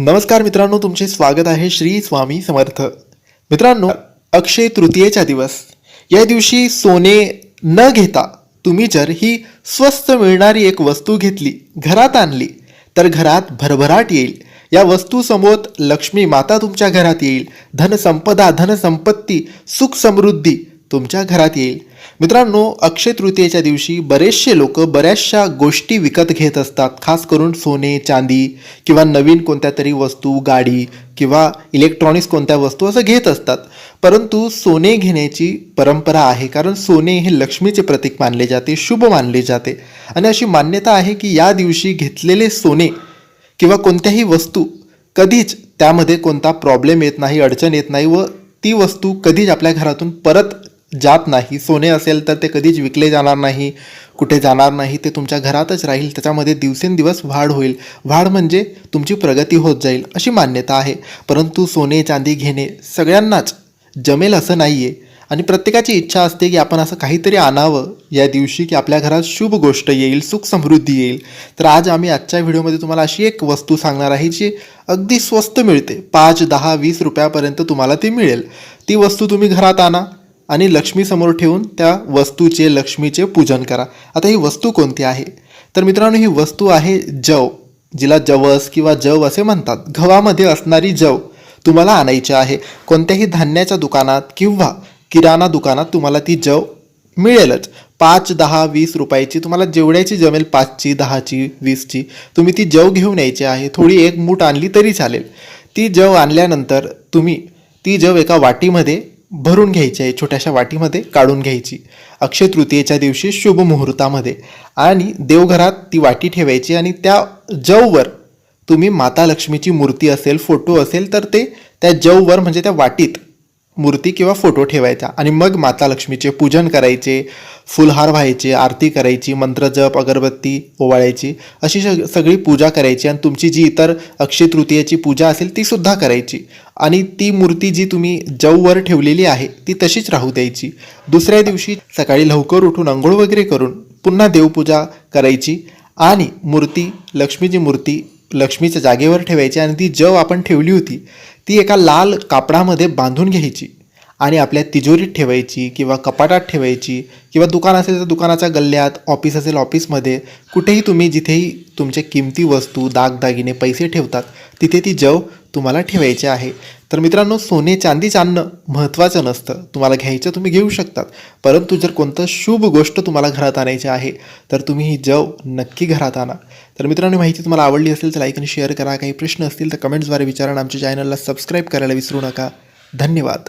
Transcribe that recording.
नमस्कार मित्रांनो, तुमचे स्वागत आहे श्री स्वामी समर्थ. मित्रांनो, अक्षय तृतीयेचा दिवस. या दिवशी सोने न घेता तुम्ही जर ही स्वस्त मिळणारी एक वस्तू घेतली, घरात आणली, तर घरात भरभराट येईल. या वस्तूसमोर लक्ष्मी माता तुमच्या घरात येईल. धनसंपदा, धनसंपत्ती, सुख समृद्धी तुमच्या घरात येईल. मित्रांनो, अक्षय तृतीयेच्या दिवशी बरेचसे लोक बऱ्याचशा गोष्टी विकत घेत असतात. खास करून सोने, चांदी किंवा नवीन कोणत्या तरी वस्तू, गाडी किंवा इलेक्ट्रॉनिक्स कोणत्या वस्तू असं घेत असतात. परंतु सोने घेण्याची परंपरा आहे, कारण सोने हे लक्ष्मीचे प्रतीक मानले जाते, शुभ मानले जाते. आणि अशी मान्यता आहे की या दिवशी घेतलेले सोने किंवा कोणत्याही वस्तू कधीच त्यामध्ये कोणता प्रॉब्लेम येत नाही, अडचण येत नाही व ती वस्तू कधीच आपल्या घरातून परत जात नाही. सोने असेल तर ते कधीच विकले जाणार नाही, कुठे जाणार नाही, ते तुमच्या घरातच राहील. त्याच्यामध्ये दिवसेंदिवस वाढ होईल. वाढ म्हणजे तुमची प्रगती होत जाईल अशी मान्यता आहे. परंतु सोने चांदी घेणे सगळ्यांनाच जमेल असं नाही आहे. आणि प्रत्येकाची इच्छा असते की आपण असं काहीतरी आणावं या दिवशी की आपल्या घरात शुभ गोष्ट येईल, सुख समृद्धी येईल. तर आज आम्ही आजच्या व्हिडिओमध्ये तुम्हाला अशी एक वस्तू सांगणार आहे जी अगदी स्वस्त मिळते. 5, 10, 20 रुपयापर्यंत तुम्हाला ती मिळेल. ती वस्तू तुम्ही घरात आणा आणि लक्ष्मीसमोर ठेवून त्या वस्तूचे, लक्ष्मीचे पूजन करा. आता ही वस्तू कोणती आहे? तर मित्रांनो, ही वस्तू आहे जव, जिला जवस किंवा जव असे म्हणतात. गव्हामध्ये असणारी जव तुम्हाला आणायची आहे. कोणत्याही धान्याच्या दुकानात किंवा किराणा दुकानात तुम्हाला ती जव मिळेलच. 5, 10, 20 रुपयाची तुम्हाला जेवढ्याची जमेल, 5ची, 10ची, 20ची तुम्ही ती जव घेऊन यायची आहे. थोडी एक मूठ आणली तरी चालेल. ती जव आणल्यानंतर तुम्ही ती जव एका वाटीमध्ये भरून घ्यायची आहे, छोट्याशा वाटीमध्ये काढून घ्यायची अक्षय तृतीयेच्या दिवशी शुभ मुहूर्तामध्ये. आणि देवघरात ती वाटी ठेवायची आणि त्या जववर तुम्ही माता लक्ष्मीची मूर्ती असेल, फोटो असेल तर ते त्या जववर म्हणजे त्या वाटीत मूर्ती किंवा फोटो ठेवायचा. आणि मग माता लक्ष्मीचे पूजन करायचे, फुलहार व्हायचे, आरती करायची, मंत्रजप, अगरबत्ती ओवाळायची, अशी सगळी पूजा करायची. आणि तुमची जी इतर अक्षय तृतीयेची पूजा असेल ती सुद्धा करायची. आणि ती मूर्ती जी तुम्ही जववर ठेवलेली आहे ती तशीच राहू द्यायची. दुसऱ्या दिवशी सकाळी लवकर उठून अंघोळ वगैरे करून पुन्हा देवपूजा करायची आणि मूर्ती, लक्ष्मीची मूर्ती लक्ष्मीच्या जागेवर ठेवायची. आणि ती जव आपण ठेवली होती ती एका लाल कापडामध्ये बांधून घ्यायची आणि आपल्या तिजोरीत ठेवायची किंवा कपाटात ठेवायची किंवा दुकान असेल तर दुकानाच्या गल्ल्यात, ऑफिस असेल ऑफिसमध्ये, कुठेही तुम्ही जिथेही तुमचे किमती वस्तू, दागदागिने, पैसे ठेवतात तिथे ती जव तुम्हाला ठेवायची आहे. तर मित्रांनो, सोने चांदीच आणणं महत्त्वाचं नसतं. तुम्हाला घ्यायचं तुम्ही घेऊ शकतात. परंतु जर कोणतं शुभ गोष्ट तुम्हाला घरात आणायची आहे तर तुम्ही ही जव नक्की घरात आणा. तर मित्रांनो, माहिती तुम्हाला आवडली असेल तर लाईक आणि शेअर करा. काही प्रश्न असतील तर कमेंट्सद्वारे विचारा. आमच्या चॅनलला सबस्क्राईब करायला विसरू नका. धन्यवाद.